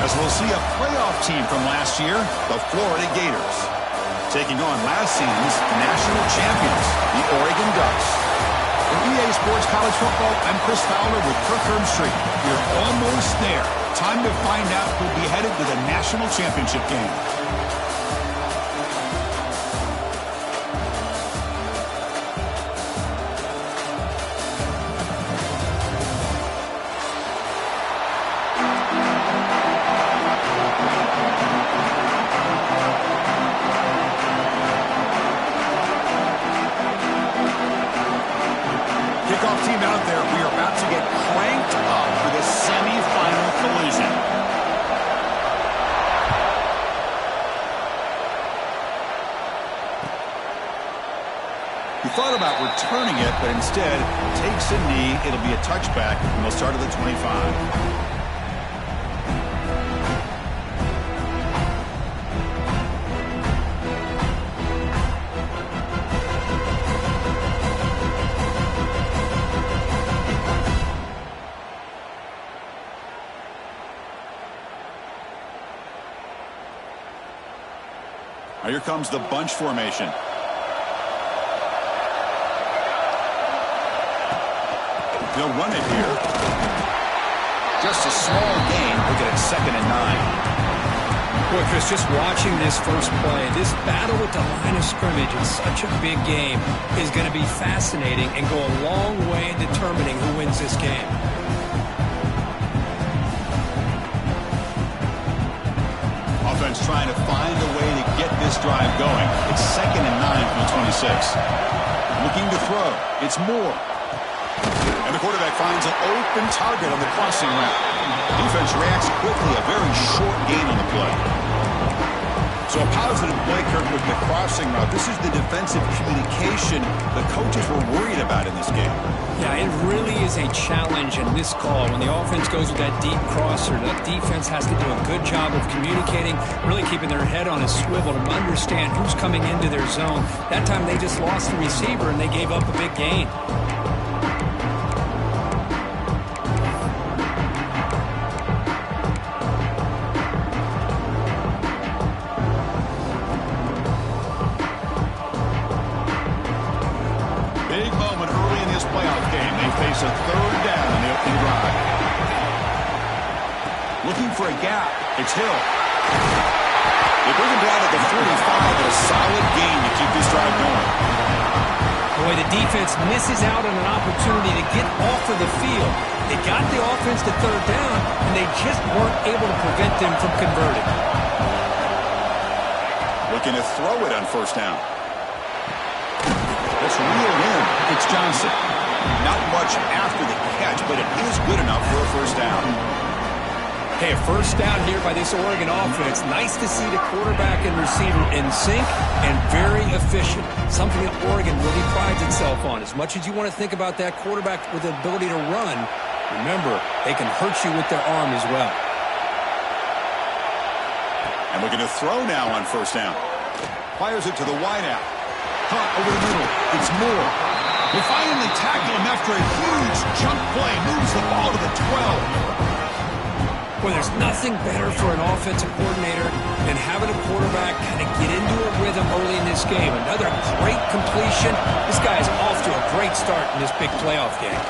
As we'll see a playoff team from last year, the Florida Gators, taking on last season's national champions, the Oregon Ducks. For EA Sports College Football, I'm Chris Fowler with Kirk Herbstreit. We're almost there. Time to find out who'll be headed to the national championship game. Kickoff team out there. We are about to get cranked up for the semifinal collision. He thought about returning it, but instead takes a knee. It'll be a touchback, and they'll start at the 25. Now here comes the bunch formation. They'll run it here. Just a small gain. Look at it, 2nd and 9. Boy, Chris, just watching this first play, this battle with the line of scrimmage in such a big game is going to be fascinating and go a long way in determining who wins this game. Offense trying to find a way to get this drive going. It's 2nd and 9 from the 26. Looking to throw. It's Moore. And the quarterback finds an open target on the crossing route. Defense reacts quickly. A very short gain on the play. So a positive play, Kirk, with the crossing route. This is the defensive communication the coaches were worried about in this game. Yeah, it really is a challenge in this call. When the offense goes with that deep crosser, that defense has to do a good job of communicating, really keeping their head on a swivel to understand who's coming into their zone. That time they just lost the receiver and they gave up a big gain. Big moment early in this playoff game. They face a 3rd down in the opening drive. Looking for a gap. It's Hill. They bring him down at the 45, and a solid gain to keep this drive going. Boy, the defense misses out on an opportunity to get off of the field. They got the offense to 3rd down, and they just weren't able to prevent them from converting. Looking to throw it on 1st down. Let's reel in. It's Johnson. Not much after the catch, but it is good enough for a 1st down. Hey, a 1st down here by this Oregon offense. Nice to see the quarterback and receiver in sync and very efficient. Something that Oregon really prides itself on. As much as you want to think about that quarterback with the ability to run, remember, they can hurt you with their arm as well. And looking to throw now on 1st down. Fires it to the wideout. Hunt over the middle. It's Moore. They finally tackle him after a huge jump play. Moves the ball to the 12. Well, there's nothing better for an offensive coordinator than having a quarterback kind of get into a rhythm early in this game. Another great completion. This guy is off to a great start in this big playoff game.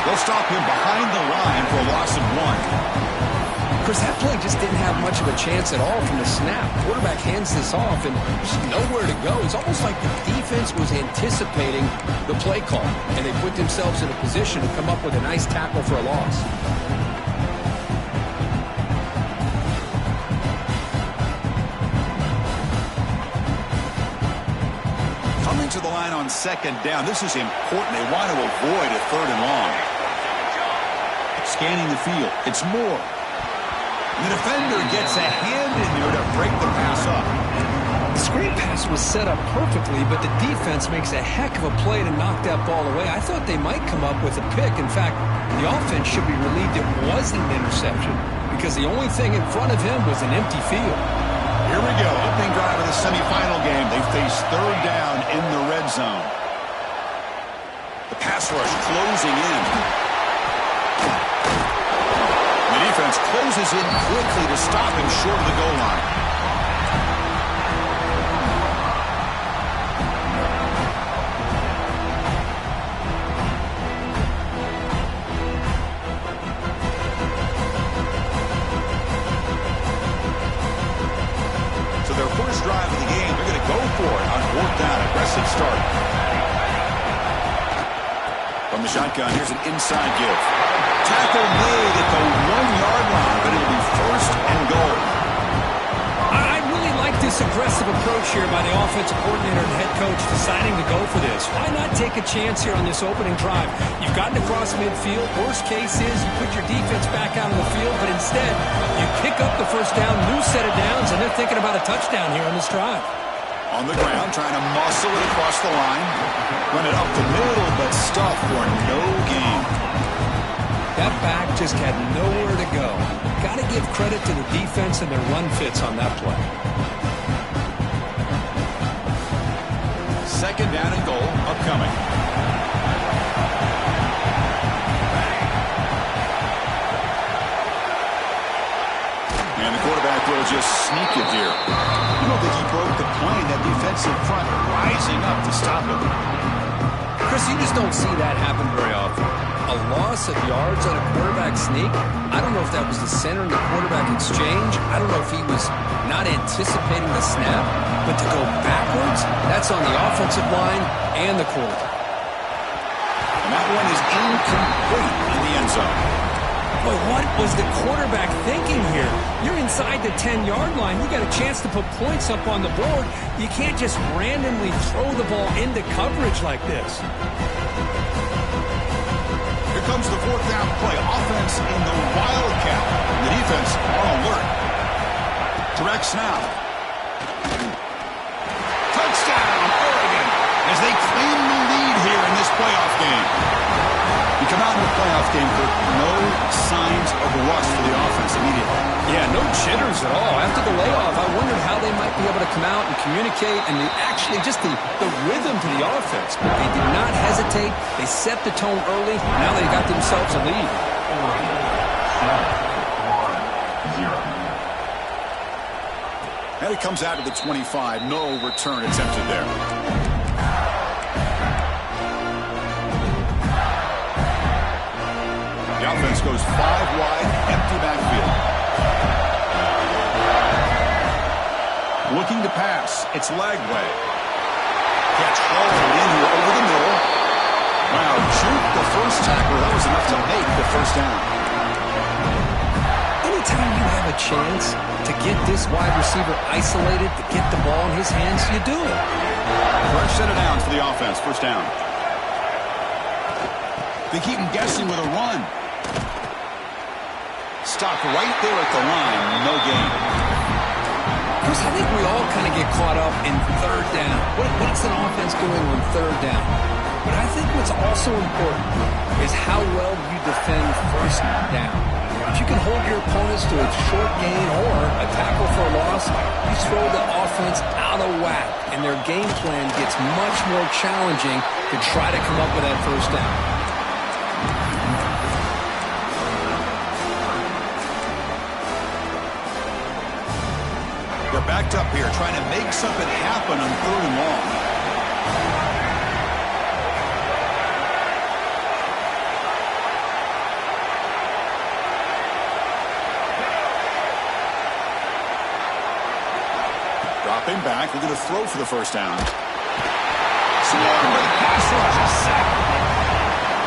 They'll stop him behind the line for a loss of 1. Chris, that play just didn't have much of a chance at all from the snap. Quarterback hands this off and just nowhere to go. It's almost like the defense was anticipating the play call, and they put themselves in a position to come up with a nice tackle for a loss. Coming to the line on 2nd down. This is important. They want to avoid a 3rd and long. Scanning the field. It's Moore. The defender gets a hand in there to break the pass up. The screen pass was set up perfectly, but the defense makes a heck of a play to knock that ball away. I thought they might come up with a pick. In fact, the offense should be relieved it wasn't an interception because the only thing in front of him was an empty field. Here we go. Opening drive of the semifinal game. They face 3rd down in the red zone. The pass rush closing in. The defense defense closes in quickly to stop him short of the goal line. Their first drive of the game, they're going to go for it on fourth down. Aggressive start. From the shotgun, here's an inside give. Tackle made at the 1-yard line, but it'll be first and goal. I really like this aggressive approach here by the offensive coordinator and head coach deciding to go for this. Why not take a chance here on this opening drive? You've gotten across midfield. Worst case is you put your defense back out on the field, but instead you pick up the first down, new set of downs, and they're thinking about a touchdown here on this drive. On the ground, trying to muscle it across the line. Run it up the middle, but stuff for no gain. That back just had nowhere to go. Got to give credit to the defense and their run fits on that play. Second down and goal upcoming. And the quarterback will just sneak it here. You don't think he broke the plane, that defensive front rising up to stop him. Chris, you just don't see that happen very often. A loss of yards on a quarterback sneak. I don't know if that was the center in the quarterback exchange. I don't know if he was not anticipating the snap. But to go backwards, that's on the offensive line and the quarterback. And that one is incomplete in the end zone. But what was the quarterback thinking here? You're inside the 10-yard line. You got a chance to put points up on the board. You can't just randomly throw the ball into coverage like this. Here comes the fourth down play. Offense in the Wildcat. The defense on alert. Direct snap. Touchdown, Oregon, as they claim the lead here in this playoff game. You come out in the playoff game with no signs of rust for the offense immediately. Yeah, no jitters at all. After the layoff, I wondered how they might be able to come out and communicate and actually just the rhythm to the offense. But they did not hesitate. They set the tone early. Now they got themselves a lead. And it comes out of the 25. No return attempted there. The offense goes 5 wide, empty backfield. Looking to pass. It's Lagway. Catch hauled in here over the middle. Wow, juked the first tackle. That was enough to make the first down. Anytime you have a chance to get this wide receiver isolated, to get the ball in his hands, you do it. Fresh set of downs for the offense. First down. They keep him guessing with a run. Stopped right there at the line. No gain. Chris, I think we all kind of get caught up in third down. What's an offense doing on third down? But I think what's also important is how well you defend first down. If you can hold your opponents to a short gain or a tackle for a loss, you throw the offense out of whack, and their game plan gets much more challenging to try to come up with that first down. They're backed up here, trying to make something happen on third and long. Dropping back, they're going to throw for the first down. Swarmed by the pass rush, a sack.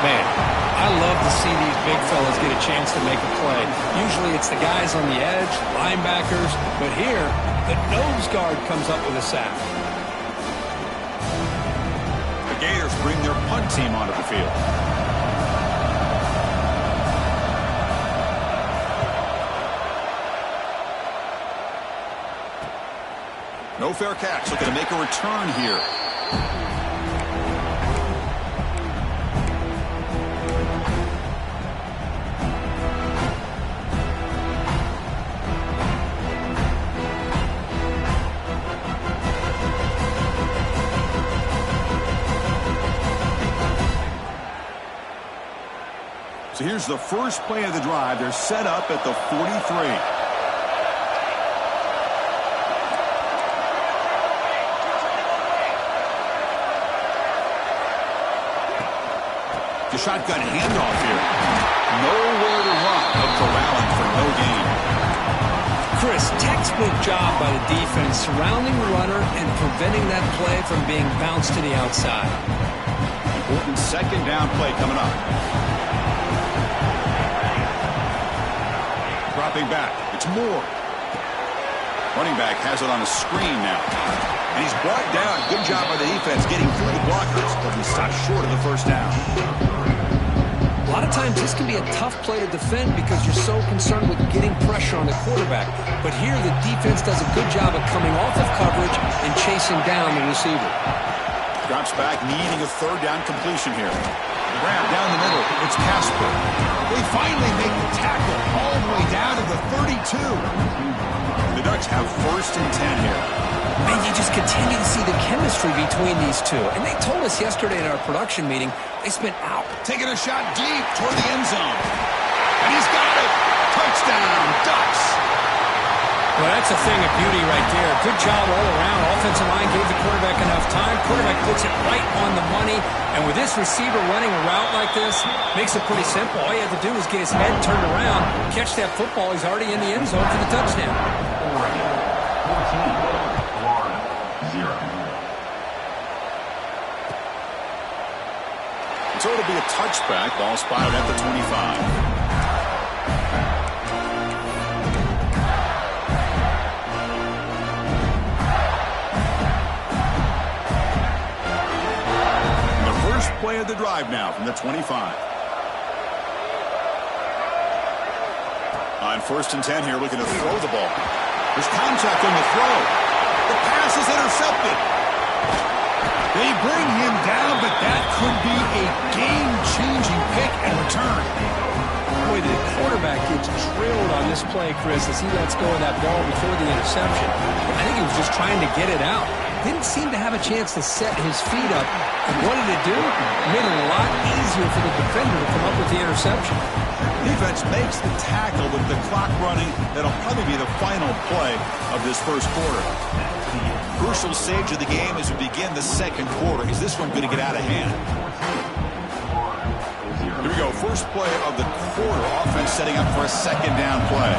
Man, I love to see these big fellas get a chance to make a play. Usually it's the guys on the edge, linebackers, but here, the nose guard comes up with a sack. The Gators bring their punt team onto the field. No fair catch, looking to make a return here. So here's the first play of the drive. They're set up at the 43. The shotgun handoff here. Nowhere to run, but corralling for no gain. Chris, textbook job by the defense surrounding the runner and preventing that play from being bounced to the outside. Important second down play coming up. Dropping back. It's Moore. Running back has it on a screen now. And he's brought down. Good job by the defense getting through the blockers, but he stopped short of the first down. A lot of times this can be a tough play to defend because you're so concerned with getting pressure on the quarterback. But here the defense does a good job of coming off of coverage and chasing down the receiver. Drops back, needing a third down completion here. The grab down the middle. It's Casper. They finally make the tackle all the way down to the 32. The Ducks have 1st and 10 here. And you just continue to see the chemistry between these two. And they told us yesterday in our production meeting, they spent hours taking a shot deep toward the end zone. And he's got it. Touchdown, Ducks. Well, that's a thing of beauty right there. Good job all around. Offensive line gave the quarterback enough time. Quarterback puts it right on the money. And with this receiver running a route like this, makes it pretty simple. All you have to do is get his head turned around, catch that football. He's already in the end zone for the touchdown. So it'll be a touchback. Ball spotted at the 25. Play of the drive now from the 25. On 1st and 10 here, looking to throw the ball. There's contact on the throw. The pass is intercepted. They bring him down, but that could be a game-changing pick and return. Boy, the quarterback gets drilled on this play, Chris, as he lets go of that ball before the interception. I think he was just trying to get it out. Didn't seem to have a chance to set his feet up. And what did it do? It made it a lot easier for the defender to come up with the interception. Defense makes the tackle with the clock running. That'll probably be the final play of this first quarter. Crucial stage of the game as we begin the second quarter. Is this one going to get out of hand? Here we go. First play of the quarter. Offense setting up for a second down play.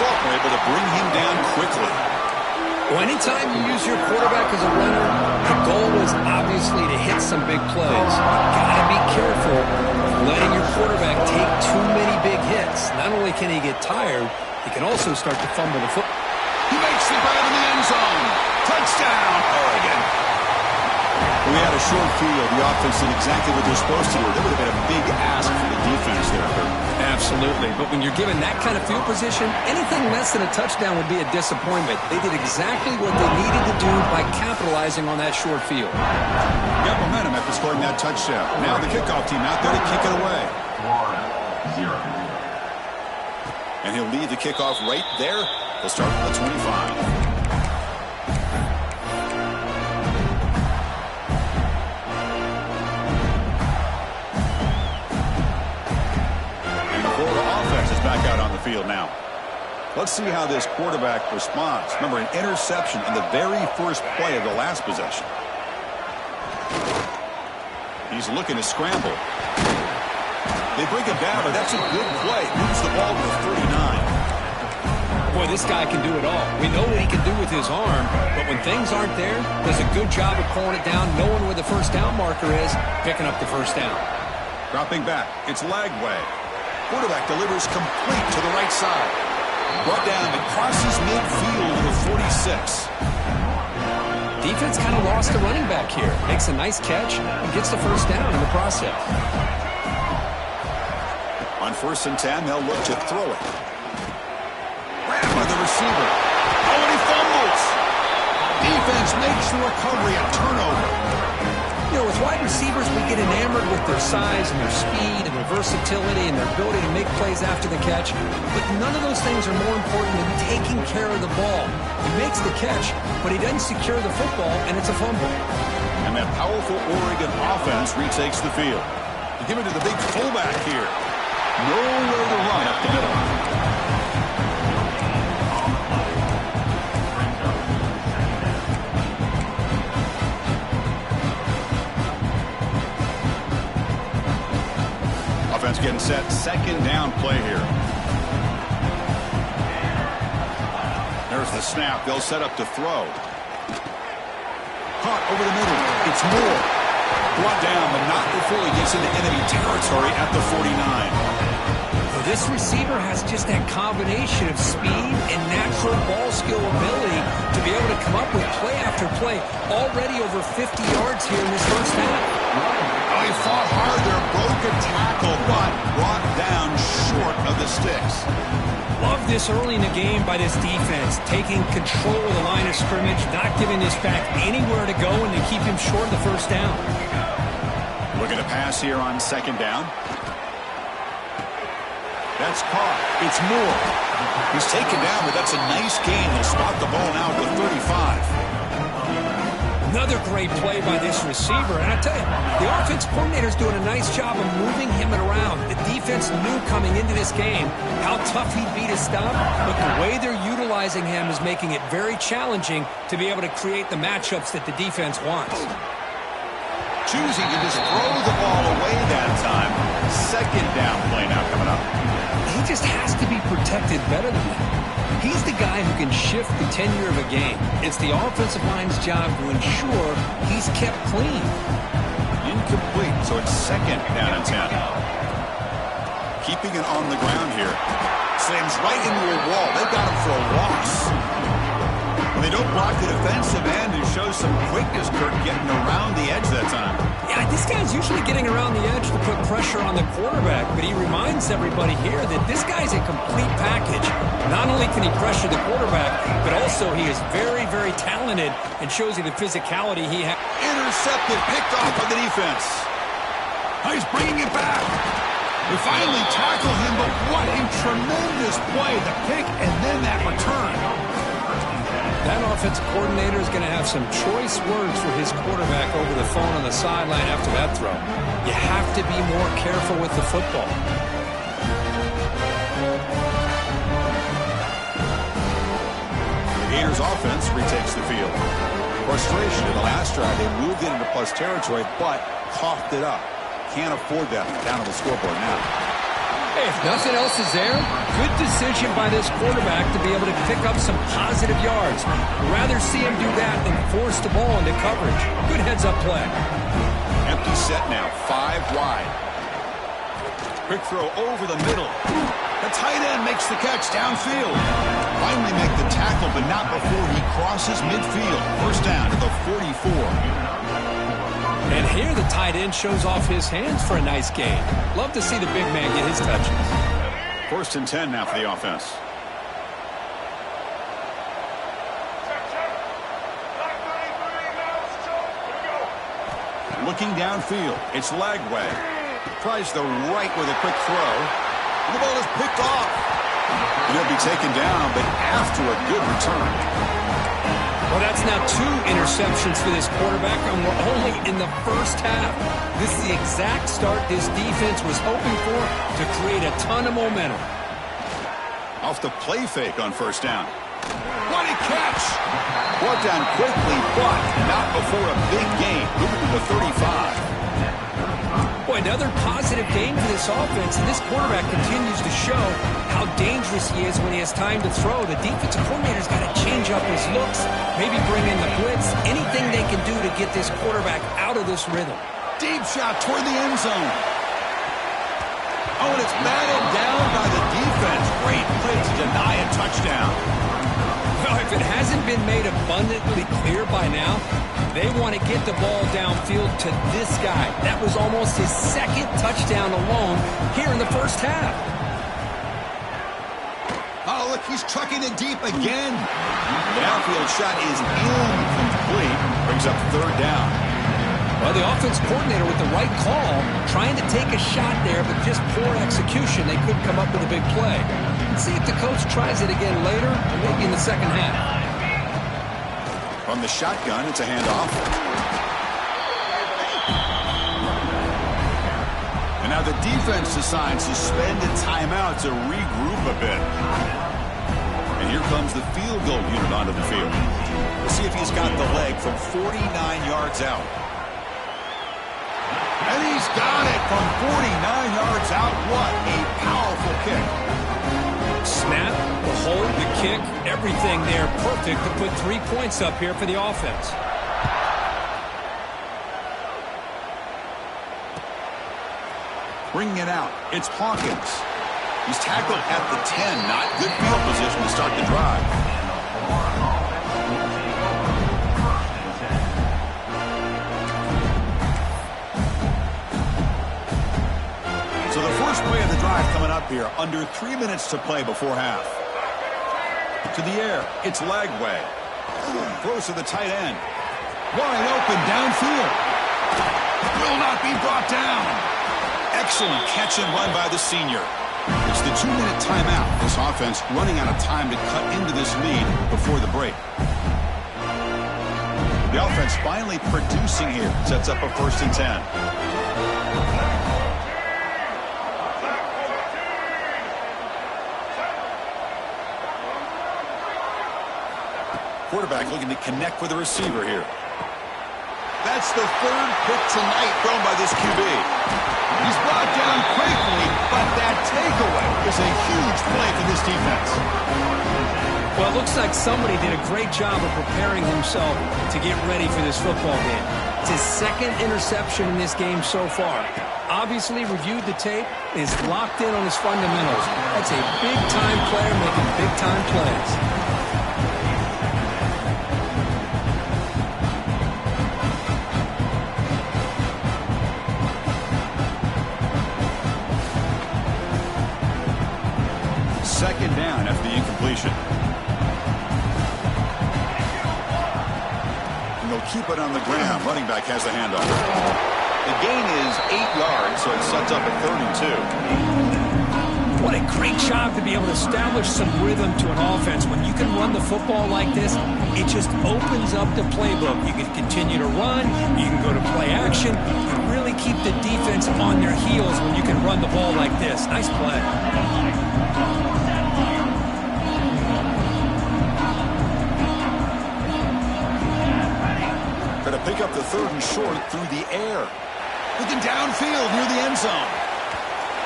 Were able to bring him down quickly. Well, anytime you use your quarterback as a runner, the goal is obviously to hit some big plays. Gotta be careful of letting your quarterback take too many big hits. Not only can he get tired, he can also start to fumble the football. He makes the grab in the end zone. Touchdown, Oregon. We had a short field. The offense did exactly what they're supposed to do. That would have been a big ask for the defense there. Absolutely. But when you're given that kind of field position, anything less than a touchdown would be a disappointment. They did exactly what they needed to do by capitalizing on that short field. Got momentum after scoring that touchdown. Now the kickoff team out there to kick it away. And he'll lead the kickoff right there. They'll start from the 25. Back out on the field now. Let's see how this quarterback responds. Remember, an interception on the very first play of the last possession. He's looking to scramble. They bring him down, but that's a good play. Moves the ball to the 39. Boy, this guy can do it all. We know what he can do with his arm, but when things aren't there, does a good job of pulling it down, knowing where the first down marker is, picking up the first down. Dropping back. It's Lagway. Quarterback delivers complete to the right side. Brought down and crosses midfield to the 46. Defense kind of lost the running back here. Makes a nice catch and gets the first down in the process. On 1st and 10, they'll look to throw it. Grabbed by the receiver. Oh, and he fumbles. Defense makes the recovery a turnover. You know, with wide receivers, we get enamored with their size and their speed and their versatility and their ability to make plays after the catch. But none of those things are more important than taking care of the ball. He makes the catch, but he doesn't secure the football, and it's a fumble. And that powerful Oregon offense retakes the field. They give it to the big fullback here. Nowhere to run up the middle. Offense getting set. Second down play here. There's the snap. They'll set up to throw. Caught over the middle. It's Moore. Brought down, but not before he gets into enemy territory at the 49. This receiver has just that combination of speed and natural ball skill ability to be able to come up with play after play. Already over 50 yards here in this first half. Oh, he fought hard there. Broke a tackle, but brought down short of the sticks. Love this early in the game by this defense, taking control of the line of scrimmage, not giving this back anywhere to go, and to keep him short of the first down. Looking to pass here on second down. That's caught. It's Moore. He's taken down, but that's a nice gain. He'll spot the ball now at the 35. Another great play by this receiver. And I tell you, the offense coordinator's doing a nice job of moving him around. The defense knew coming into this game how tough he'd be to stop, but the way they're utilizing him is making it very challenging to be able to create the matchups that the defense wants. Choosing to just throw the ball away that time. Second down play now coming up. He just has to be protected better than that. He's the guy who can shift the tenure of a game. It's the offensive line's job to ensure he's kept clean. Incomplete, so it's second down and 10. Keeping it on the ground here. Slams right into a wall. They've got him for a loss. When they don't block the defensive end, it shows some quickness, Kirk, getting around the edge that time. Yeah, this guy's usually getting around the edge to put pressure on the quarterback, but he reminds everybody here that this guy's a complete package. Not only can he pressure the quarterback, but also he is very, very talented and shows you the physicality he has. Intercepted, picked off by the defense. Oh, he's bringing it back. They finally tackle him, but what a tremendous play. The pick and then that return. That offensive coordinator is going to have some choice words for his quarterback over the phone on the sideline after that throw. You have to be more careful with the football. The Gators offense retakes the field. Frustration in the last drive. They moved it into plus territory, but coughed it up. Can't afford that down on the scoreboard now. Hey, if nothing else is there, good decision by this quarterback to be able to pick up some positive yards. Rather see him do that than force the ball into coverage. Good heads-up play. Empty set now, 5 wide. Quick throw over the middle. The tight end makes the catch downfield. Finally make the tackle, but not before he crosses midfield. First down to the 44. And here the tight end shows off his hands for a nice gain. Love to see the big man get his touches. First and 10 now for the offense. Looking downfield, it's Lagway. Tries the right with a quick throw. The ball is picked off. And he'll be taken down, but after a good return. Well, that's now 2 interceptions for this quarterback, and we're only in the first half. This is the exact start this defense was hoping for to create a ton of momentum. Off the play fake on first down. What a catch! Brought down quickly, but not before a big gain. Moving to the 35. Boy, another positive game for this offense, and this quarterback continues to show how dangerous he is when he has time to throw. The defensive coordinator's got to change up his looks, maybe bring in the blitz, anything they can do to get this quarterback out of this rhythm. Deep shot toward the end zone. Oh, and it's batted down by the defense. Great play to deny a touchdown. Well, if it hasn't been made abundantly clear by now, they want to get the ball downfield to this guy. That was almost his second touchdown alone here in the first half. Oh, look, he's trucking it deep again. The downfield shot is incomplete. Brings up third down. Well, Well, the offense coordinator with the right call, trying to take a shot there, but just poor execution. They couldn't come up with a big play. Let's see if the coach tries it again later, or maybe in the second half. From the shotgun, it's a handoff. And now the defense decides to spend a timeout to regroup a bit. And here comes the field goal unit onto the field. We'll see if he's got the leg from 49 yards out. And he's got it from 49 yards out. What a powerful kick. Snap, the hold, the kick, everything there perfect to put 3 points up here for the offense. Bringing it out, it's Hawkins. He's tackled at the 10, not good field position to start the drive. So the first play of the drive coming up here, under 3 minutes to play before half. To the air, it's Lagway. Throws to the tight end. Wide open downfield. Will not be brought down. Excellent catch and run by the senior. It's the 2-minute timeout. This offense running out of time to cut into this lead before the break. The offense finally producing here. Sets up a 1st and 10. Quarterback looking to connect with the receiver here. That's the 3rd pick tonight thrown by this QB. He's brought down quickly, but that takeaway is a huge play for this defense. Well, it looks like somebody did a great job of preparing himself to get ready for this football game. It's his 2nd interception in this game so far. Obviously reviewed the tape, is locked in on his fundamentals. That's a big-time player making big-time plays. Second down after the incompletion. And they'll keep it on the ground. Running back has the handoff. The gain is 8 yards, so it sets up a 3rd and 2. What a great job to be able to establish some rhythm to an offense. When you can run the football like this, it just opens up the playbook. You can continue to run. You can go to play action. You really keep the defense on their heels when you can run the ball like this. Nice play. To pick up the 3rd and short through the air. Looking downfield near the end zone.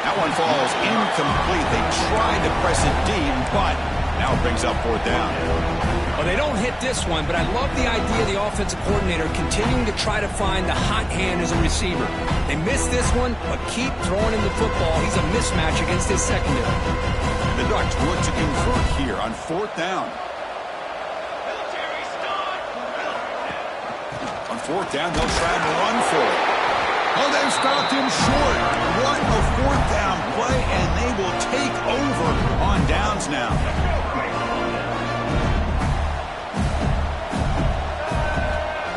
That one falls incomplete. They tried to press it deep, but now it brings up 4th down. Well, they don't hit this one, but I love the idea of the offensive coordinator continuing to try to find the hot hand as a receiver. They missed this one, but keep throwing him the football. He's a mismatch against his secondary. The Ducks look to convert here on 4th down. On 4th down, they'll try to run for it. Oh, they stopped him short. What a 4th down play, and they will take over on downs now.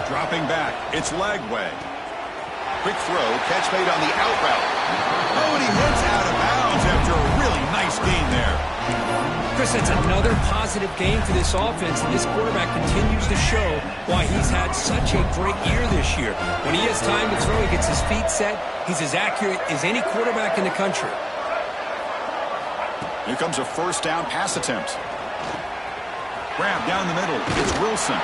Dropping back, it's Lagway. Quick throw, catch made on the out route. Oh, and he hits out of bounds after a really nice gain there. Chris, it's another positive game for this offense, and this quarterback continues to show why he's had such a great year this year. When he has time to throw, he gets his feet set. He's as accurate as any quarterback in the country. Here comes a 1st down pass attempt. Grab down the middle. It's Wilson.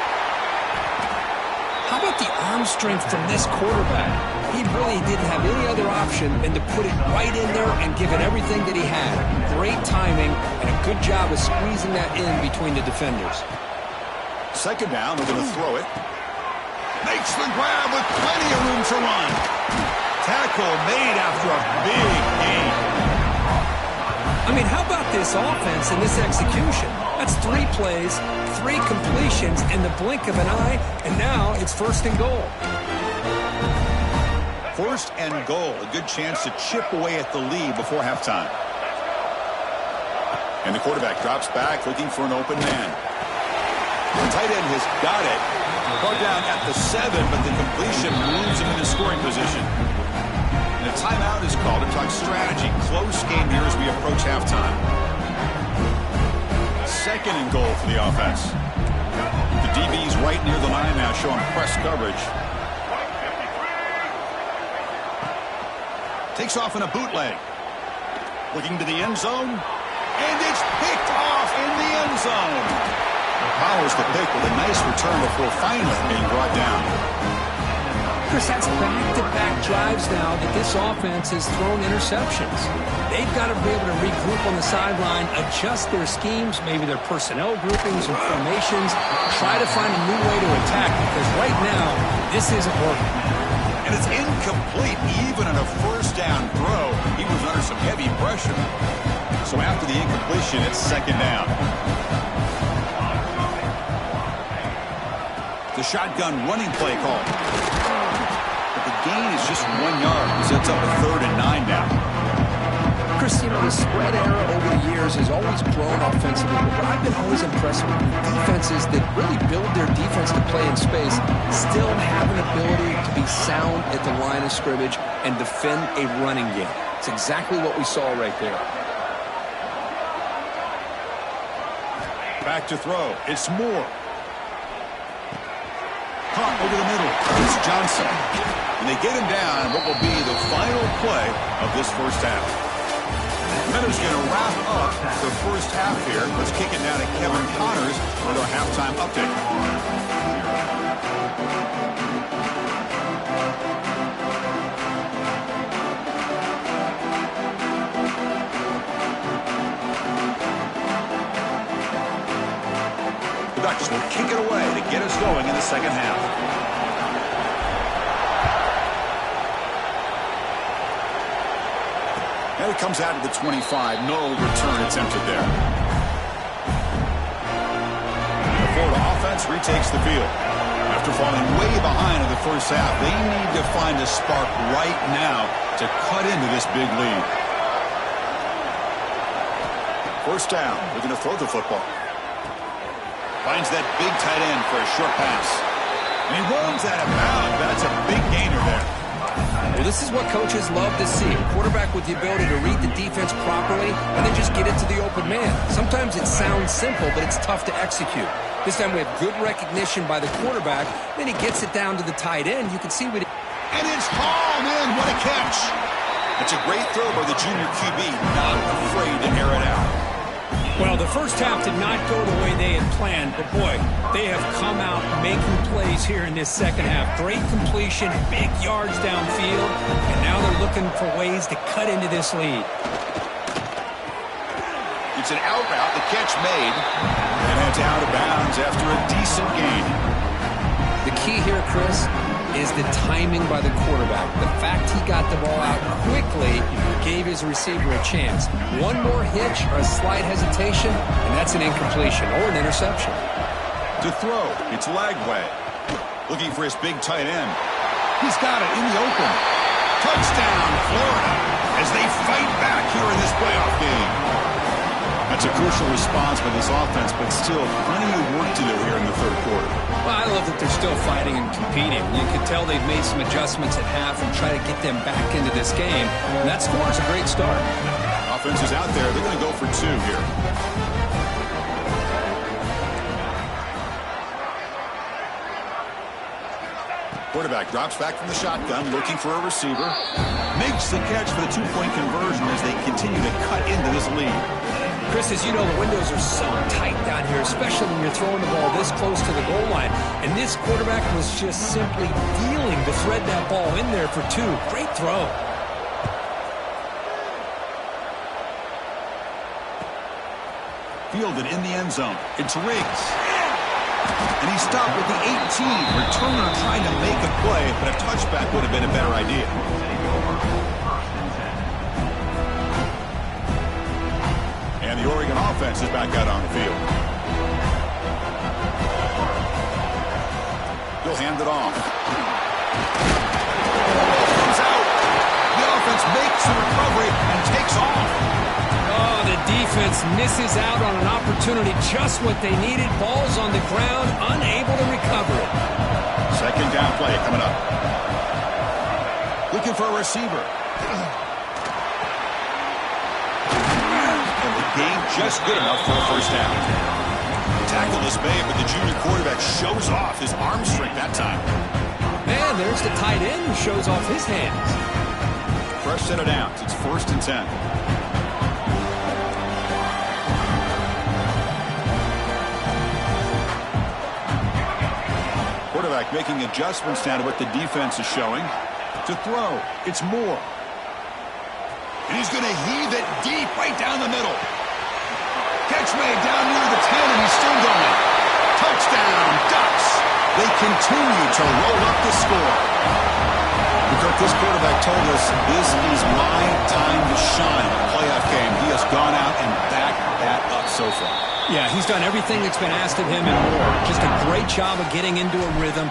How about the arm strength from this quarterback? He really didn't have any other option than to put it right in there and give it everything that he had. Great timing and a good job of squeezing that in between the defenders. 2nd down, they're going to throw it. Makes the grab with plenty of room to run. Tackle made after a big gain. I mean, how about this offense and this execution? That's 3 plays, 3 completions in the blink of an eye, and now it's 1st and goal. 1st and goal, a good chance to chip away at the lead before halftime. And the quarterback drops back looking for an open man. The tight end has got it. Brought down at the 7, but the completion moves him into scoring position. And a timeout is called to talk strategy. Close game here as we approach halftime. 2nd and goal for the offense. The DB's right near the line now, showing press coverage. Takes off in a bootleg. Looking to the end zone. And it's picked off in the end zone. Powers the pick with a nice return before finally being brought down. Chris, that's back-to-back drives now that this offense has thrown interceptions. They've got to be able to regroup on the sideline, adjust their schemes, maybe their personnel groupings or formations, try to find a new way to attack, because right now, this isn't working. And it's incomplete. Even on a 1st down throw, he was under some heavy pressure. So after the incompletion, it's 2nd down. The shotgun running play call. But the gain is just 1 yard. Sets up a 3rd and 9 now. Chris, you know, the spread era over the years has always grown offensively, but I've been always impressed with defenses that really build their defense to play in space, still have an ability to be sound at the line of scrimmage and defend a running game. It's exactly what we saw right there. Back to throw. It's Moore. Caught over the middle. It's Johnson. And they get him down what will be the final play of this 1st half. Meadows going to wrap up the 1st half here. Let's kick it down to Kevin Connors for the halftime update. Ducks will kick it away to get us going in the 2nd half. And it comes out to the 25. No return attempted there. The Florida offense retakes the field. After falling way behind in the 1st half, they need to find a spark right now to cut into this big lead. 1st down. They're going to throw the football. Finds that big tight end for a short pass. And he runs out of bounds. That's a big gainer there. Well, this is what coaches love to see. A quarterback with the ability to read the defense properly and then just get it to the open man. Sometimes it sounds simple, but it's tough to execute. This time we have good recognition by the quarterback. Then he gets it down to the tight end. You can see what. And it's hauled in. What a catch. That's a great throw by the junior QB. Not afraid to air it out. Well, the 1st half did not go the way they had planned, but boy, they have come out making plays here in this 2nd half. Great completion, big yards downfield, and now they're looking for ways to cut into this lead. It's an out route, the catch made, and it's out of bounds after a decent gain. The key here, Chris, is the timing by the quarterback. The fact he got the ball out quickly gave his receiver a chance. One more hitch or a slight hesitation, and that's an incompletion or an interception. To throw, it's Lagway. Looking for his big tight end. He's got it in the open. Touchdown, Florida, as they fight back here in this playoff game. That's a crucial response by this offense, but still plenty of work to do here in the 3rd quarter. Well, I love that they're still fighting and competing. You can tell they've made some adjustments at half and try to get them back into this game. And that score is a great start. Offense is out there. They're going to go for 2 here. Quarterback drops back from the shotgun, looking for a receiver. Makes the catch for the 2-point conversion as they continue to cut into this lead. Chris, as you know, the windows are so tight down here, especially when you're throwing the ball this close to the goal line. And this quarterback was just simply dealing to thread that ball in there for 2. Great throw. Fielded in the end zone. It's Riggs. And he stopped with the 18. Returner trying to make a play, but a touchback would have been a better idea. And the Oregon offense is back out on the field. He'll hand it off. Comes out. The offense makes the recovery and takes off. Oh, the defense misses out on an opportunity, just what they needed. Ball's on the ground, unable to recover it. 2nd down play coming up. Looking for a receiver. And the game just good enough for a first down. Tackle is made, but the junior quarterback shows off his arm strength that time. Man, there's the tight end who shows off his hands. Fresh set of downs. It's 1st and 10. Quarterback making adjustments now to what the defense is showing. To throw, it's Moore. And he's going to heave it deep right down the middle. Catch made down near the 10, and he's still going. Touchdown, Ducks. They continue to roll up the score. Because this quarterback told us this is my time to shine. Playoff game. He has gone out and backed that up so far. Yeah, he's done everything that's been asked of him and more. Just a great job of getting into a rhythm.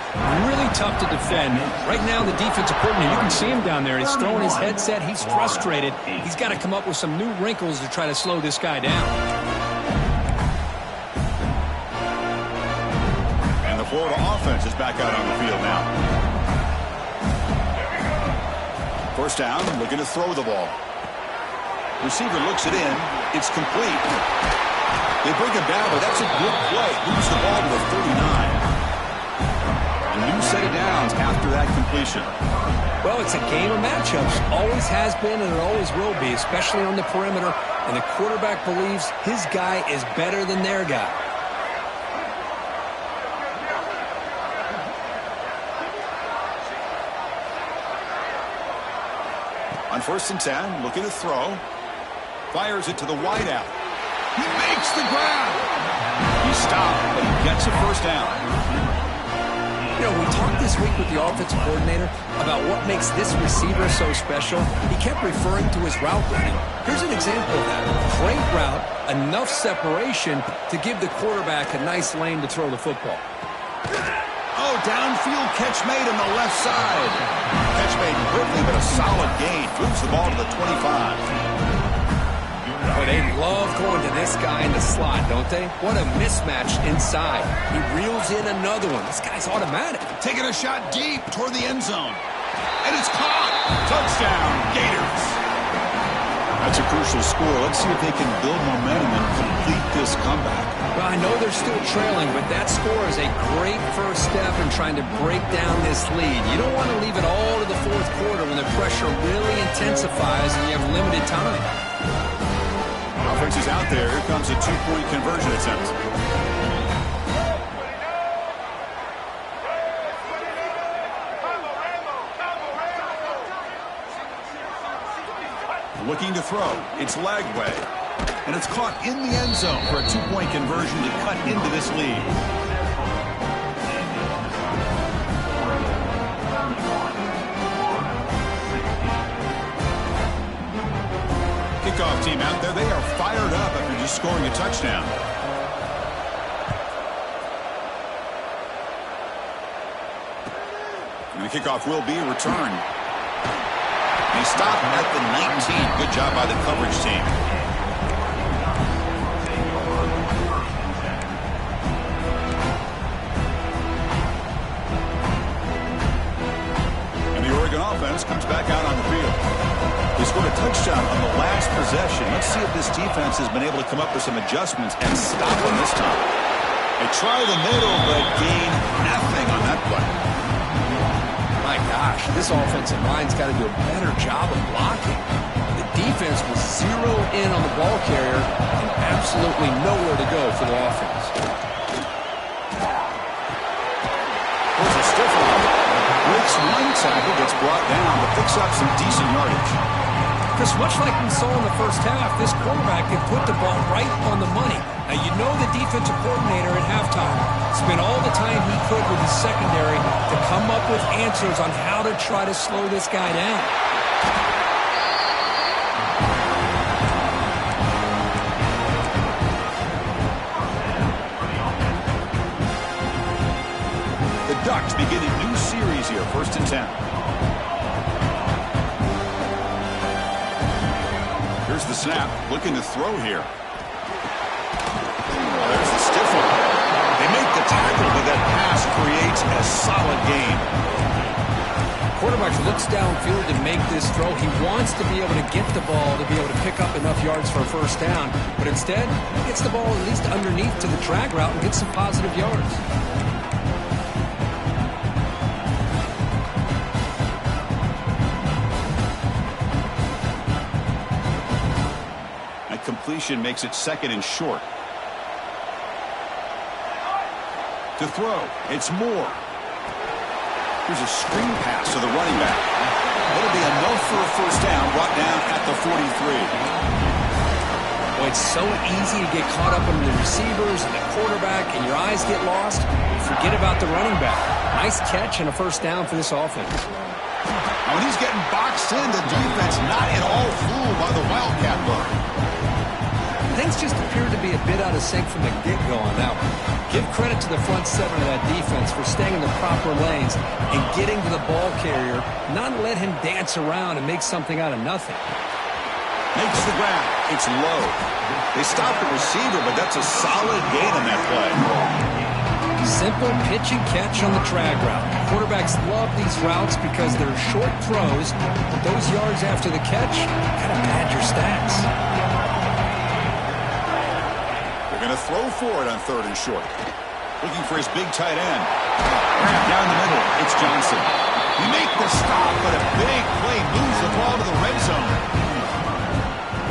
Really tough to defend. Right now, the defensive coordinator, you can see him down there. He's throwing his headset. He's frustrated. He's got to come up with some new wrinkles to try to slow this guy down. And the Florida offense is back out on the field now. First down, looking to throw the ball. Receiver looks it in. It's complete. They bring him down, but that's a good play. Moves the ball to the 39. A new set of downs after that completion. Well, it's a game of matchups. Always has been and it always will be, especially on the perimeter. And the quarterback believes his guy is better than their guy. On 1st and 10, looking to throw. Fires it to the wideout. He makes the grab. He stopped, but he gets a first down. You know, we talked this week with the offensive coordinator about what makes this receiver so special. He kept referring to his route running. Here's an example of that. Great route, enough separation to give the quarterback a nice lane to throw the football. Oh, downfield catch made on the left side. Catch made quickly, but a solid gain. Moves the ball to the 25. Oh, they love going to this guy in the slot, don't they? What a mismatch inside. He reels in another one. This guy's automatic. Taking a shot deep toward the end zone. And it's caught. Touchdown, Gators. That's a crucial score. Let's see if they can build momentum and complete this comeback. Well, I know they're still trailing, but that score is a great first step in trying to break down this lead. You don't want to leave it all to the 4th quarter when the pressure really intensifies and you have limited time. Offense is out there. Here comes a 2-point conversion attempt. Looking to throw. It's Lagway. And it's caught in the end zone for a 2-point conversion to cut into this lead. Kickoff team out there. They are fired up after just scoring a touchdown. And the kickoff will be returned. He stopped at the 19. Good job by the coverage team. And the Oregon offense comes back out on the field. They scored a touchdown on the last possession. Let's see if this defense has been able to come up with some adjustments and stop them this time. They try the middle, but gain nothing on that play. My gosh, this offensive line's got to do a better job of blocking. The defense was zeroed in on the ball carrier and absolutely nowhere to go for the offense. There's a stiff one. Breaks one tackle, gets brought down, but picks up some decent yardage. Chris, much like we saw in the first half, this quarterback can put the ball right on the money. Now, you know the defensive coordinator at halftime spent all the time he could with his secondary to come up with answers on how to try to slow this guy down. The Ducks begin a new series here, 1st and 10. Here's the snap, looking to throw here. There's the stiff one. They make the tackle, but that pass creates a solid gain. quarterback looks downfield to make this throw. He wants to be able to get the ball to be able to pick up enough yards for a first down. But instead, he gets the ball at least underneath to the drag route and gets some positive yards. That completion makes it second and short. To throw, it's Moore. Here's a screen pass to the running back. It'll be enough for a first down, brought down at the 43. Well, it's so easy to get caught up in the receivers and the quarterback, and your eyes get lost. Forget about the running back. Nice catch and a first down for this offense. Now, when he's getting boxed in, the defense not at all fooled by the Wildcat look. Things just appeared to be a bit out of sync from the get-go on that one. Give credit to the front seven of that defense for staying in the proper lanes and getting to the ball carrier, not let him dance around and make something out of nothing. Makes the grab. It's low. They stopped the receiver, but that's a solid gain on that play. Simple pitch and catch on the drag route. Quarterbacks love these routes because they're short throws, but those yards after the catch kind of pad your stats. Going to throw for it on third and short. Looking for his big tight end. Down the middle, it's Johnson. He make the stop, but a big play moves the ball to the red zone.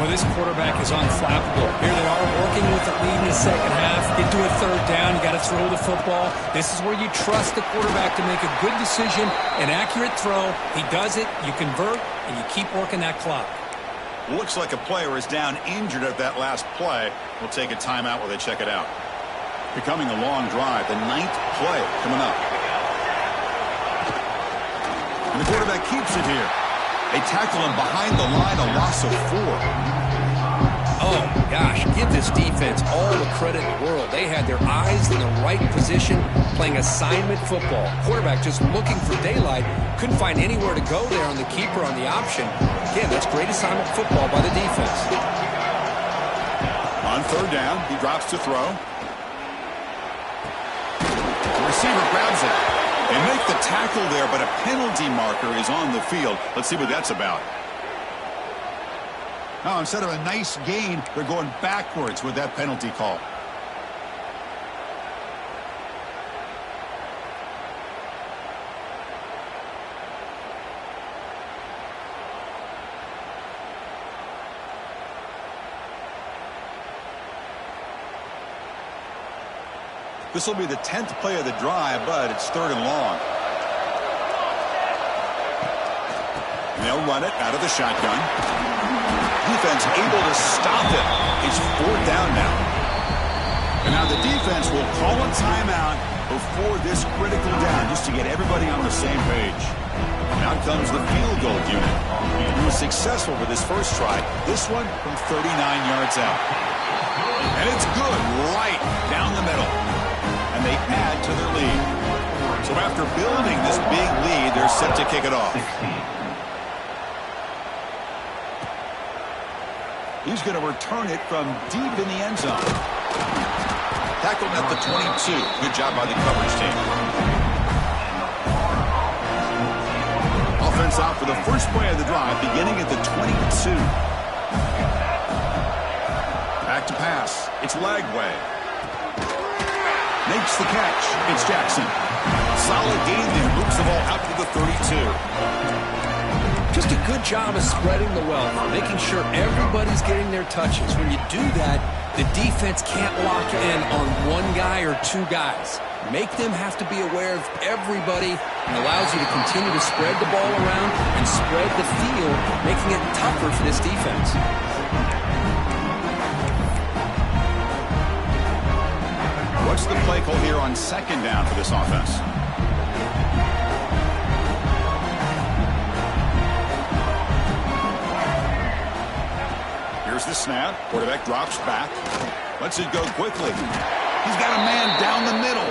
Well, this quarterback is unflappable. Here they are working with the lead in the second half. Get to a third down, you got to throw the football. This is where you trust the quarterback to make a good decision, an accurate throw. He does it, you convert, and you keep working that clock. Looks like a player is down injured at that last play. We'll take a timeout while they check it out. Becoming a long drive, the 9th play coming up. And the quarterback keeps it here. They tackle him behind the line, a loss of 4. Oh, gosh, give this defense all the credit in the world. They had their eyes in the right position, playing assignment football. Quarterback just looking for daylight, couldn't find anywhere to go there on the keeper on the option. Again, that's great assignment football by the defense. On third down, he drops to throw. The receiver grabs it. They make the tackle there, but a penalty marker is on the field. Let's see what that's about. Now, instead of a nice gain, they're going backwards with that penalty call. This will be the 10th play of the drive, but it's third and long. And they'll run it out of the shotgun. Defense able to stop it. It's fourth down now. And now the defense will call a timeout before this critical down just to get everybody on the same page. Now comes the field goal unit. He was successful with his first try. This one from 39 yards out. And it's good right down the middle. And they add to their lead. So after building this big lead, they're set to kick it off. He's going to return it from deep in the end zone. Tackled at the 22. Good job by the coverage team. Offense out for the first play of the drive, beginning at the 22. Back to pass. It's Lagway. Makes the catch. It's Jackson. Solid gain there. Moves the ball out to the 32. Just a good job of spreading the wealth, making sure everybody's getting their touches. When you do that, the defense can't lock in on one guy or two guys. Make them have to be aware of everybody, and allows you to continue to spread the ball around and spread the field, making it tougher for this defense. What's the play call here on second down for this offense? Here's the snap. Quarterback drops back. Lets it go quickly. He's got a man down the middle.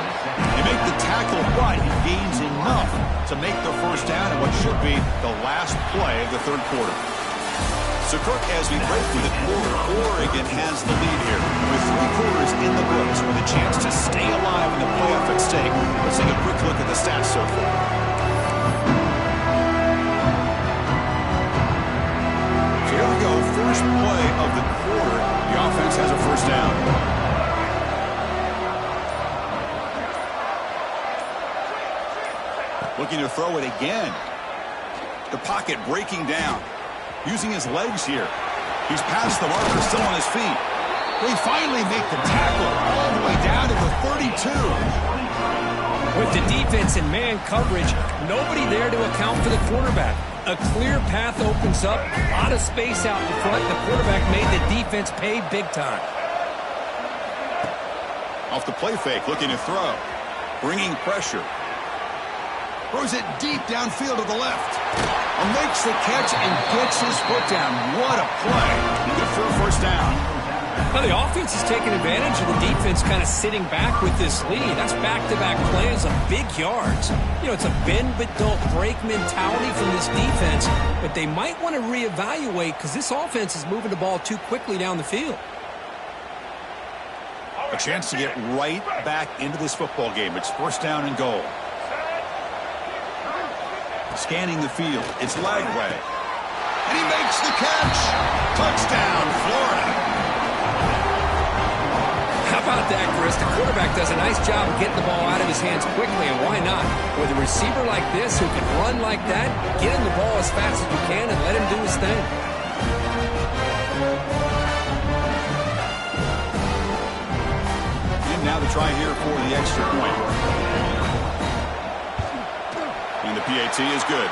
They make the tackle, but he gains enough to make the first down in what should be the last play of the third quarter. So, Kirk, as we break through the quarter, Oregon has the lead here. With 3 quarters in the books, with a chance to stay alive in the playoff at stake. Let's take a quick look at the stats so far. play of the quarter. The offense has a first down. Looking to throw it again. The pocket breaking down. Using his legs here. He's past the marker, still on his feet. They finally make the tackle all the way down to the 32. With the defense in man coverage, nobody there to account for the quarterback. A clear path opens up, a lot of space out in front. The quarterback made the defense pay big time. Off the play fake, looking to throw. Bringing pressure. Throws it deep downfield to the left. Makes the catch and gets his foot down. What a play. Good for a first down. Now the offense is taking advantage of the defense kind of sitting back with this lead. That's back-to-back plays of big yards. You know, it's a bend but don't break mentality from this defense, but they might want to reevaluate because this offense is moving the ball too quickly down the field. A chance to get right back into this football game. It's first down and goal. Scanning the field. It's Lagway. And he makes the catch. Touchdown, Florida. How about that, Chris? The quarterback does a nice job of getting the ball out of his hands quickly, and why not? With a receiver like this who can run like that, get him the ball as fast as you can and let him do his thing. And now the try here for the extra point. And the PAT is good.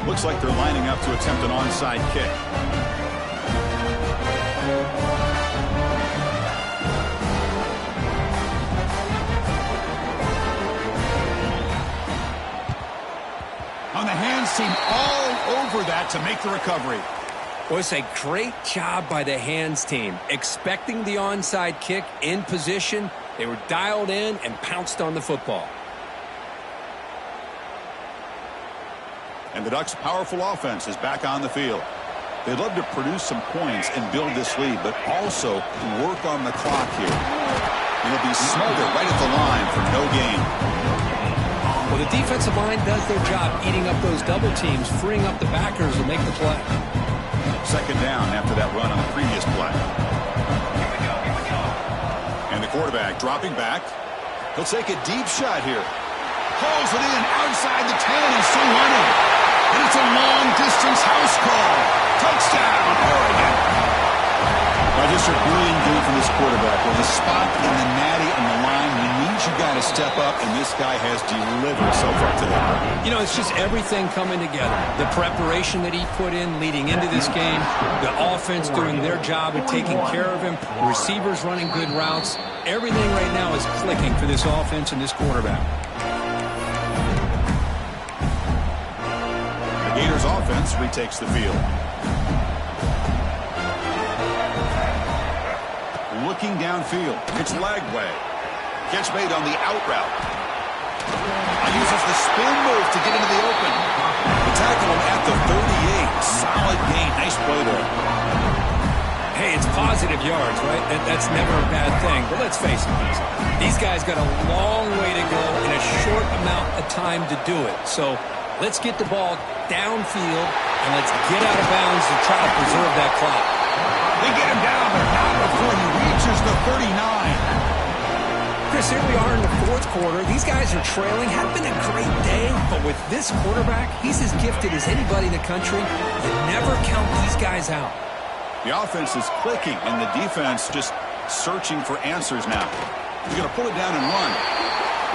Looks like they're lining up to attempt an onside kick. On the hands team all over that to make the recovery. Well, it's a great job by the hands team. Expecting the onside kick in position, they were dialed in and pounced on the football. And the Ducks' powerful offense is back on the field. They'd love to produce some points and build this lead, but also work on the clock here. It'll be smothered right at the line for no gain. Well, the defensive line does their job eating up those double teams, freeing up the backers to make the play. Second down after that run on the previous play. And the quarterback dropping back. He'll take a deep shot here. Pulls it in outside the 10 and still running. And it's a long-distance house call. Touchdown, Oregon. Now, just a brilliant game from this quarterback. With a spot in the natty on the line, he needs you got to step up, and this guy has delivered so far today. You know, it's just everything coming together. The preparation that he put in leading into this game, the offense doing their job of taking care of him, receivers running good routes. Everything right now is clicking for this offense and this quarterback. The Gators offense retakes the field. Looking downfield, it's Lagway. Catch made on the out route. Uses the spin move to get into the open. The tackle him at the 38. Solid gain. Nice play there. Hey, it's positive yards, right? That's never a bad thing. But let's face it, these guys got a long way to go in a short amount of time to do it. So let's get the ball downfield and let's get out of bounds and try to preserve that clock. They get him down, but not before he reaches the 39. Chris, here we are in the fourth quarter. These guys are trailing. Had been a great day, but with this quarterback, he's as gifted as anybody in the country. You never count these guys out. The offense is clicking, and the defense just searching for answers now. He's going to pull it down and run.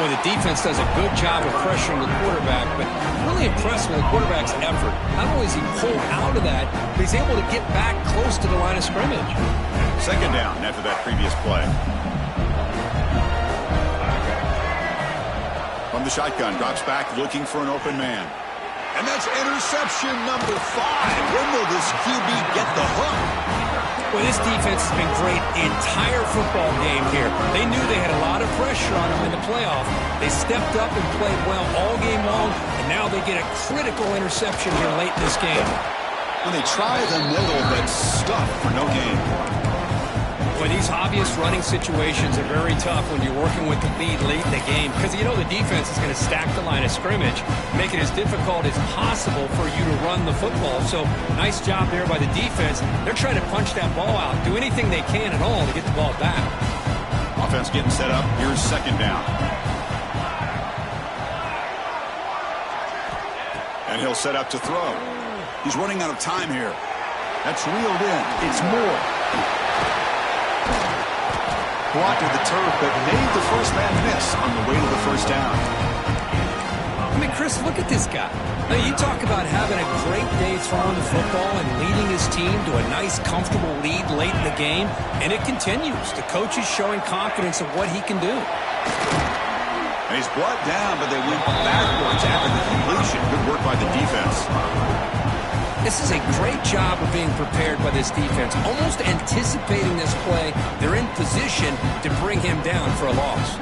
Well, the defense does a good job of pressuring the quarterback, but really impressed with the quarterback's effort. Not only is he pulled out of that, but he's able to get back close to the line of scrimmage. Second down after that previous play. From the shotgun, drops back looking for an open man. And that's interception number 5. When will this QB get the hook? Well, this defense has been great the entire football game here. They knew they had a lot of pressure on them in the playoff. They stepped up and played well all game long, and now they get a critical interception here late in this game. When they try the middle, but stuff for no gain. Well, Boy, these obvious running situations are very tough when you're working with the lead late in the game because you know the defense is going to stack the line of scrimmage, make it as difficult as possible for you to run the football. So nice job there by the defense. They're trying to punch that ball out, do anything they can at all to get the ball back. Offense getting set up. Here's second down. And he'll set up to throw. He's running out of time here. That's reeled in. It's Moore. Blocked with the turf, but made the first man miss on the way to the first down. I mean, Chris, look at this guy. Now, you talk about having a great day throwing the football and leading his team to a nice, comfortable lead late in the game, and it continues. The coach is showing confidence of what he can do. And he's brought down, but they went backwards after the completion. Good work by the defense. This is a great job of being prepared by this defense, almost anticipating this play. They're in position to bring him down for a loss.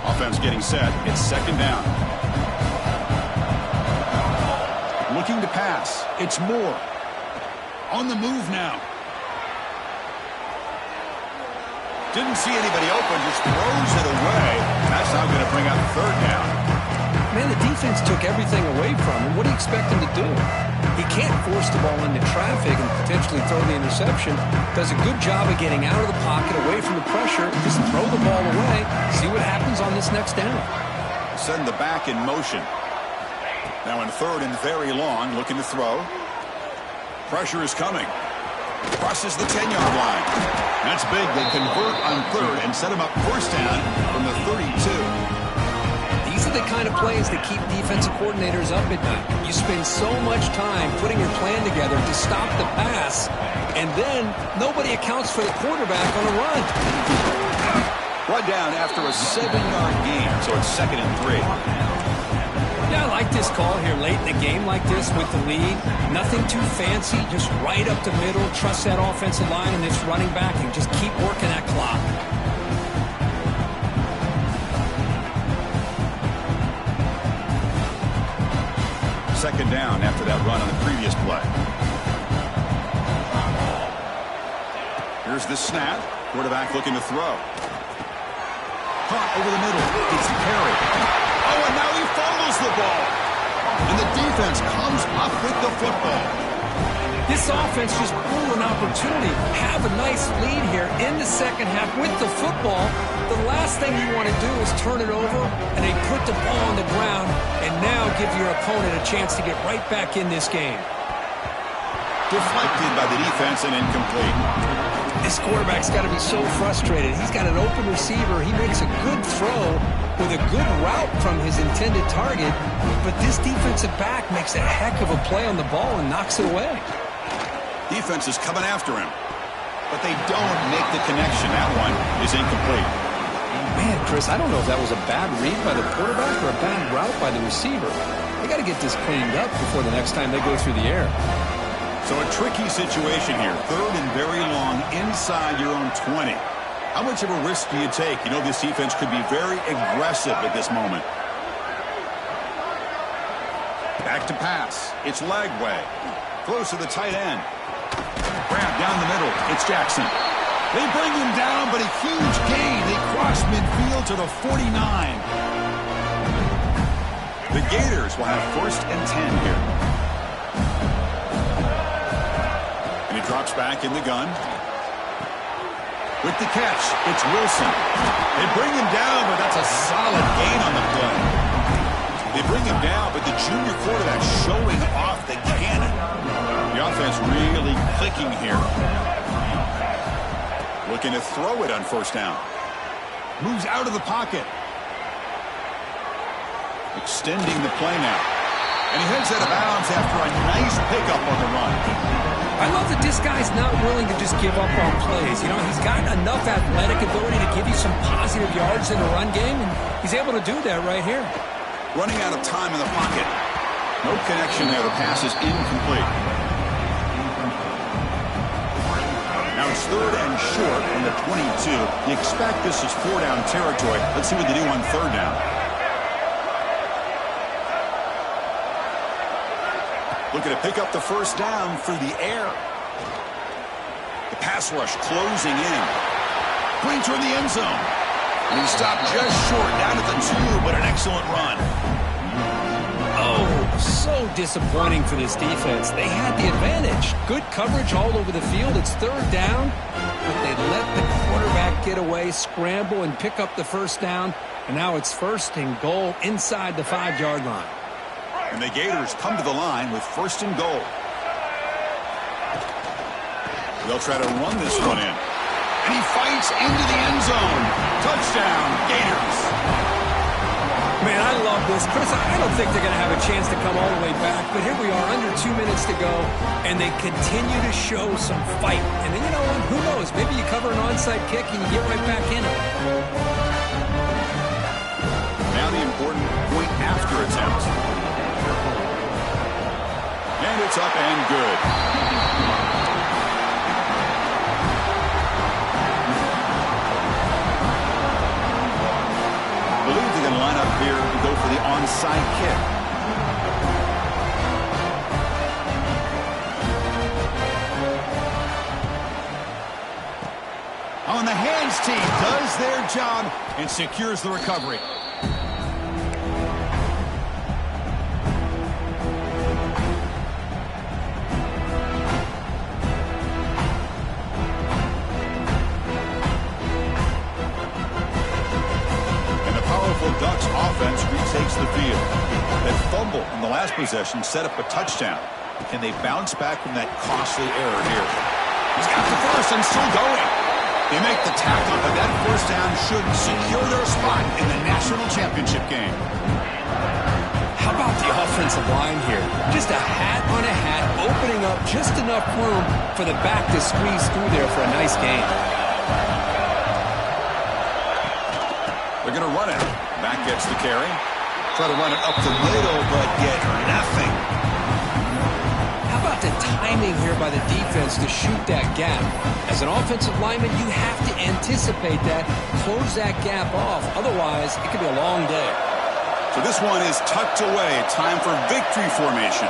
Offense getting set. It's second down. Looking to pass. It's Moore. On the move now. Didn't see anybody open, just throws it away. That's now going to bring up third down. Man, the defense took everything away from him. What do you expect him to do? He can't force the ball into traffic and potentially throw the interception. Does a good job of getting out of the pocket, away from the pressure. Just throw the ball away. See what happens on this next down. Send the back in motion. Now in third and very long, looking to throw. Pressure is coming. Crosses the 10-yard line. That's big. They convert on third and set him up first down from the 32. These are the kind of plays that keep defensive coordinators up at night. You spend so much time putting your plan together to stop the pass, and then nobody accounts for the quarterback on a run. Brought down after a 7-yard gain, so it's second and 3. Yeah, I like this call here late in the game like this with the lead. Nothing too fancy, just right up the middle. Trust that offensive line and this running back and just keep working that clock. Second down after that run on the previous play. Here's the snap. Quarterback looking to throw. Caught over the middle. It's Perry. Oh, and now he fumbles the ball. And the defense comes up with the football. This offense just blew an opportunity. Have a nice lead here in the second half with the football. The last thing you want to do is turn it over and they put the ball on the ground and now give your opponent a chance to get right back in this game. Deflected by the defense and incomplete. This quarterback's got to be so frustrated. He's got an open receiver. He makes a good throw with a good route from his intended target, but this defensive back makes a heck of a play on the ball and knocks it away. Defense is coming after him, but they don't make the connection. That one is incomplete. Man, Chris, I don't know if that was a bad read by the quarterback or a bad route by the receiver. They got to get this cleaned up before the next time they go through the air. So a tricky situation here. Third and very long inside your own 20. How much of a risk do you take? You know this defense could be very aggressive at this moment. Back to pass. It's Lagway. Close to the tight end. Grab down the middle. It's Jackson. They bring him down, but a huge gain. They cross midfield to the 49. The Gators will have first and 10 here. And he drops back in the gun. With the catch, it's Wilson. They bring him down, but that's a solid gain on the play. They bring him down, but the junior quarterback showing off the cannon. The offense really clicking here. Looking to throw it on first down. Moves out of the pocket. Extending the play now. And he heads out of bounds after a nice pickup on the run. I love that this guy's not willing to just give up on plays. You know, he's got enough athletic ability to give you some positive yards in the run game, and he's able to do that right here. Running out of time in the pocket. No connection there. The pass is incomplete. Now it's third and short from the 22. You expect this is four-down territory. Let's see what they do on third down. Looking to pick up the first down through the air. The pass rush closing in. Going toward the end zone. And he stopped just short, down at the 2, but an excellent run. Oh, so disappointing for this defense. They had the advantage. Good coverage all over the field. It's third down, but they let the quarterback get away, scramble, and pick up the first down. And now it's first and goal inside the 5-yard line. And the Gators come to the line with first and goal. They'll try to run this one in. And he fights into the end zone. Touchdown, Gators. Man, I love this. Chris, I don't think they're going to have a chance to come all the way back, but here we are, under 2 minutes to go, and they continue to show some fight. And then, you know what, who knows? Maybe you cover an onside kick and you get right back in it. Now the important point after attempt. And it's up and good. Line up here to go for the onside kick. On the hands team does their job and secures the recovery. Ducks offense retakes the field. That fumble in the last possession set up a touchdown. Can they bounce back from that costly error here? He's got the first and still going. They make the tackle, but that first down should secure their spot in the national championship game. How about the offensive line here? Just a hat on a hat, opening up just enough room for the back to squeeze through there for a nice gain. They're going to run it. Back gets the carry. Try to run it up the middle, but get nothing. How about the timing here by the defense to shoot that gap? As an offensive lineman, you have to anticipate that, close that gap off. Otherwise, it could be a long day. So this one is tucked away. Time for victory formation.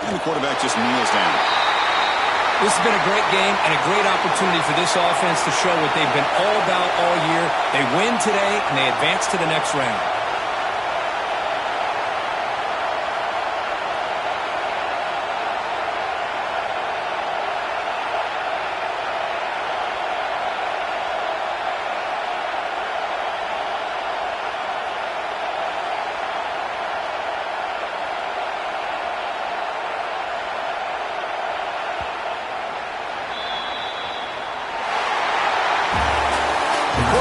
The quarterback just kneels down. This has been a great game and a great opportunity for this offense to show what they've been all about all year. They win today, and they advance to the next round.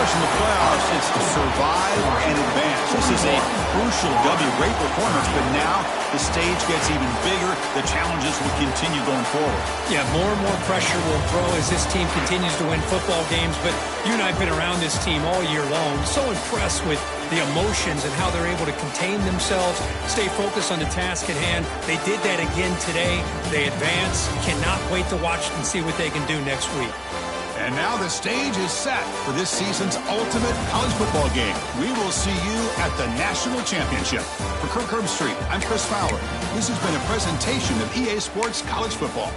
In the playoffs, it's to survive and advance. This is a crucial W. Great performance, but now the stage gets even bigger. The challenges will continue going forward. Yeah, more and more pressure will grow as this team continues to win football games, but you and I have been around this team all year long. So impressed with the emotions and how they're able to contain themselves, stay focused on the task at hand. They did that again today. They advance. Cannot wait to watch and see what they can do next week. And now the stage is set for this season's ultimate college football game. We will see you at the National Championship. For Kirk Herbstreit, I'm Chris Fowler. This has been a presentation of EA Sports College Football.